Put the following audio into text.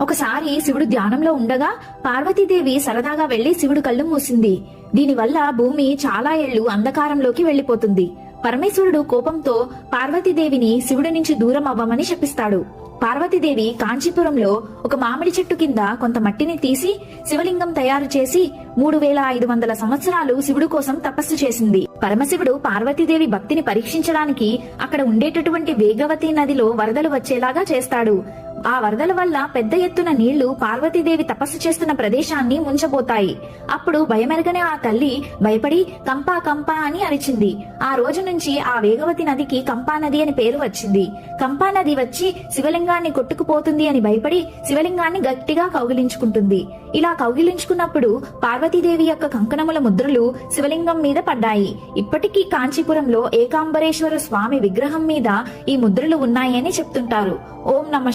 ఒకసారి శివుడు ధ్యానంలో ఉండగా పార్వతీదేవి సరదాగా వెళ్లి శివుడు కళ్ళు మూసింది. దీనివల్ల భూమి చాలా ఏళ్లు అంధకారంలోకి వెళ్లిపోతుంది. పరమేశ్వరుడు కోపంతో పార్వతీదేవిని శివుడి నుంచి దూరం అవ్వమని శపిస్తాడు. పార్వతీదేవి కాంచీపురంలో ఒక మామిడి చెట్టు కింద కొంత మట్టిని తీసి శివలింగం తయారు చేసి 3500 సంవత్సరాలు శివుడు కోసం తపస్సు చేసింది. పరమశివుడు పార్వతీదేవి భక్తిని పరీక్షించడానికి అక్కడ ఉండేటటువంటి వేగవతి నదిలో వరదలు వచ్చేలాగా చేస్తాడు. ఆ వరదల వల్ల పెద్ద ఎత్తున నీళ్లు పార్వతీదేవి తపస్సు చేస్తున్న ప్రదేశాన్ని ముంచబోతాయి. అప్పుడు భయమెరగని ఆ తల్లి భయపడి కంపా కంపా అని అరిచింది. ఆ రోజు నుంచి ఆ వేగవతి నదికి కంపా నది అని పేరు వచ్చింది. కంపా నది వచ్చి శివలింగాన్ని కొట్టుకుపోతుంది అని భయపడి శివలింగాన్ని గట్టిగా కౌగిలించుకుంటుంది. ఇలా కౌగిలించుకున్నప్పుడు పార్వతీదేవి యొక్క కంకణముల ముద్రలు శివలింగం మీద పడ్డాయి. ఇప్పటికీ కాంచీపురంలో ఏకాంబరేశ్వర స్వామి విగ్రహం మీద ఈ ముద్రలు ఉన్నాయని చెప్తుంటారు. ఓం నమ